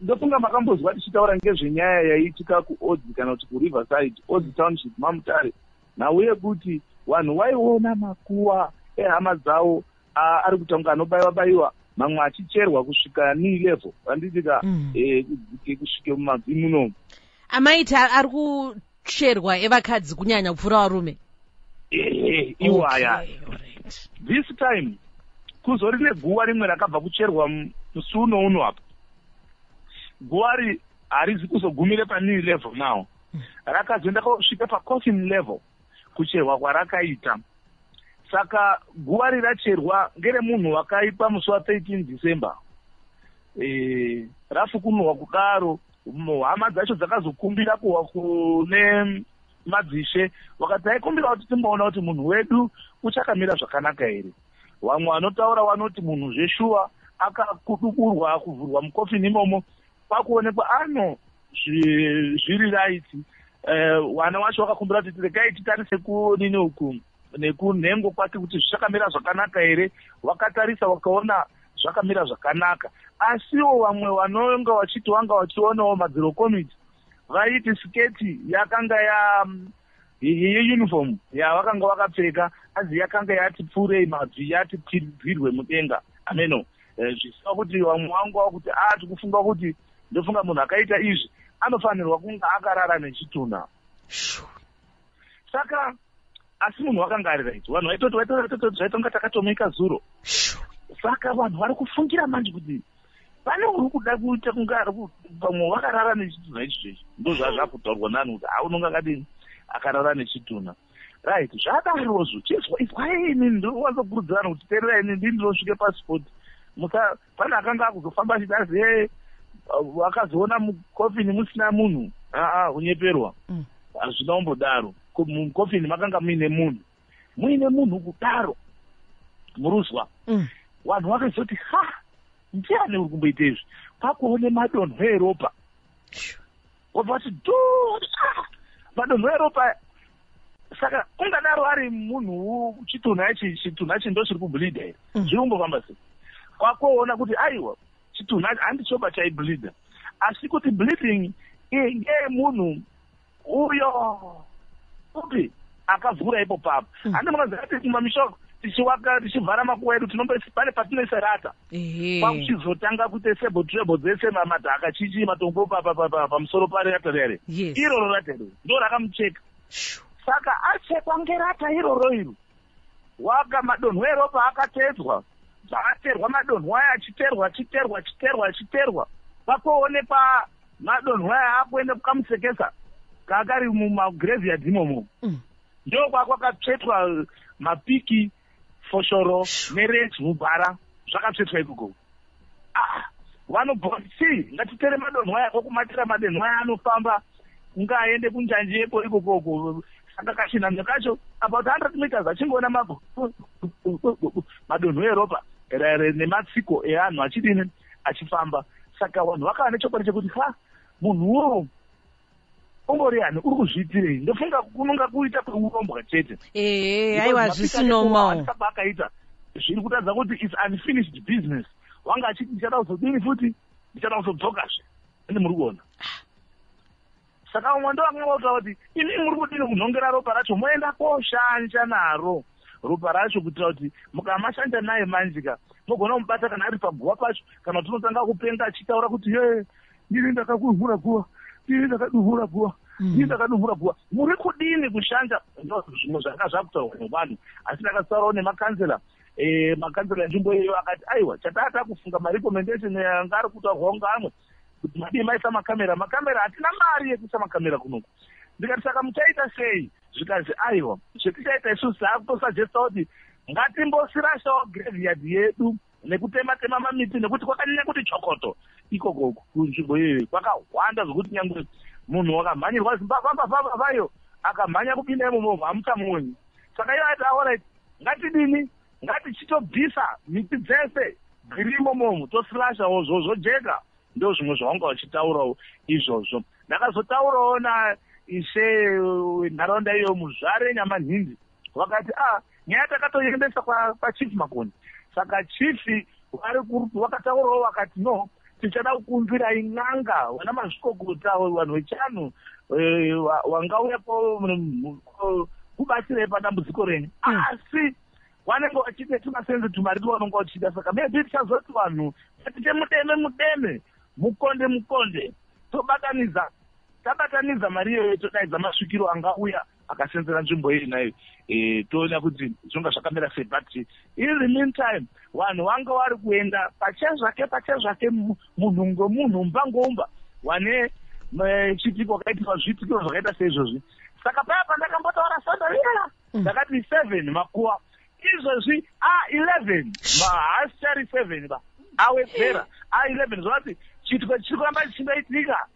ndofunga makambozwa tichitaura ngezvenyaya yaiitika kuodzi kana kuti kuriverside, Odzi township, Mutare, nauye kuti vanhu vaiona makuwa ehama dzavo ari kutanga anobayiwa mamwe achicherwa kusvika ni level vanditika kusvike mumabvi muno. Amaiti ari kucherwa evakadzi kunyanya kupfuura varume. Iwo aya. This time kuzori neguwa rimwe rakabva kucherwa musi uno apa. Guwari harizi kuzogumire pani level now. Rakazoenda kusvika pacoffin level kucherwa kwarakaita. Saka guwari racherwa ngere munhu wakaipa musi wa13 December. Rafukunwa kudaro, hama dzacho dzakazokumbira kuwa kune madzishe, vakati aikumbira kuti timboona kuti munhu wedu uchakamira zvakanaka here. Vamwe vanotaura vanoti munhu zveshuwa akakuduburwa kuvhurwa mukofini imomo, pakuonekwa ano zviri right. Vana vacho vakakumbira kuti regai titarise kunini uku nekunhengo kwati kuti zvichakamira zvakanaka here. Vakatarisa vakaona zvakamira zvakanaka, asiwo vamwe vanonga vachiti vanga vachionawo madziro komiti vaiti siketi yakanga yeuniform yavakanga vakapfeka asi yakanga yati pfurei mabvi yati pfirirwe mudenga. Ameno zvisina kuti vamwe vangu kuti tikufunga kuti ndofunga munhu akaita izvi anofanirwa kunga akarara nechitunha. Saka asi munhu wakanga ari right, vanhu vaitoti zvaitonga takatomika zuro. Saka vanhu vari kufungira manje kuti pane uri kuda kuita kunga pamwe vakarara nechitunha ichi. Ndo zvazvakutaurwa nani kuti unonga akadini akarara nechitunha. Right, zvadarozvo chizwaini ndowanzokurudzirana kuti teererai ndini ndinosvike pasipoti. Pane akanga akuzofamba achiti wakazoona mukofini musina munhu. Unyeperwa. Hazvina umbodaro. Mukofini makanga muine munhu kudaro muruzwa. Vanhu vakazoti ndiani uri kumboita izvi, pakuone madonho eropa. Wabvati madonho eropa. Saka ungadaro ari munhu chitunha ichi ndo chiri kubhilidha here. Zviri kumbofamba sei? Kwakuona kuti aiwa chitunha handichoba chaibhilidha, asi kuti bleeding ngemunhu uyo upi akavhura ipo papo. Handimangazati kumamishoko tichivhara makuwa edu pane patinoiserata kwakuchizotanga kuite sebo trebo dzese madhaka chichi matombo pamusoro parata rere. Iroro rata iro ndo rakamucheka. Saka achekwa ngerata iroro waka madonho eropa akatedzwa, zvakaterwa madonho aya achiterwa pakuonekwa madonho aya akuende kukamusekesa kakari mumagraveyard imomo. Ndo kwakatsvetwa mapiki, foshoro nerenji mubhara zvakatsvetwa ikoko. Vanobva ngatitere madonho aya kokumatira madonho aya anofamba ungaende kunjanjepo ikokoko. Saka kachinhambo kacho about 100 meters achingoona madonho eropa nematsiko eanhu achidini achifamba. Saka vanhu vakava nechokwadi chekuti munhuwo umbori yani uri kuzviitirei. Ndofunga kunonga kuita kweurombwa chete. Aiwa zvisinomo akaita zviri kutadza kuti its unfinished business. Wanga achiti ndichada kuzodini futi, ndichada kuzodzokazve. Ende muri kuona. Saka umwe ndo akanga kutaura kuti ini muri kudini kunhongera ropa racho, moenda koshanja naro ropa racho kuitira kuti mukamashanja naye manjika mogona kumubata kana ari paguwa pacho, kana kuti unotanga kupenga achitaura kuti ndini ndakakuhura guwa, ndini ndakaduhura guwa, ndini ndakaduhura guwa. Muri kudini kushanja? Ndo zvimwe zvanga zvakutaurwa nevanhu, asi ndakataurawo nemakanzela makanzela enzvimbo iyoyo akati aiwa chatata kufunga marecommendation anga ari kutaurwawo ngamwe kuti madii maisa makamera hatina mari yekuisa makamera kunoku. Ndikati saka muchaita sei? Zvikazi aiwa zvetichaita isusu taakutosajesta kuti ngatimbosirashawo graveyard yedu nekutema mamiti, nekuti kwakanyanya kuti chokoto ikoko kunzvimbo iyoyo kwakahwanda zvokuti nyangwe munhu wakamhanyirwa zimbabvayo akamhanya kupinda imomo hamuchamuoni. Saka ivo aiti alright, ngatidini, ngatichitobvisa miti dzese dziri imomo tosilashawo zvojeka. Ndo zvimwe zvavanga vachitaurawo izvozvo. Ndakazotaurawo naishe nharaunda iyo muzvare nyamanhindi, vakati nyaya takatoendesa kwachief Makoni. Saka chief vakataurawo vakati no, tichada kukumbirai n'anga wana mazvikokota vanhu vechanu wangauyapo kubatsirai padambudziko renyu asi vanenge vachide tumasenzi tumari twavanonga vachida saka maybe tichazoti vanhu tiite mudeme mukonde tabatanidza mari iyoyo todaidza masvikiro angauya akasenzera nzvimbo iyi nayo toona kuti zvinonga zvakamira sei but in the meantime vanhu vanga vari kuenda pachezvake munhu ngomunhu mbangoumba wane chitiko wakaitirwa zvitikiro zvakaita seizvozvi saka paya pandakambotaura sandariya ndakati 7 makuwa izvozvi 11 mahasichari 7 awedzera 11 zvoti chitiko chiri kuramba chichindoitika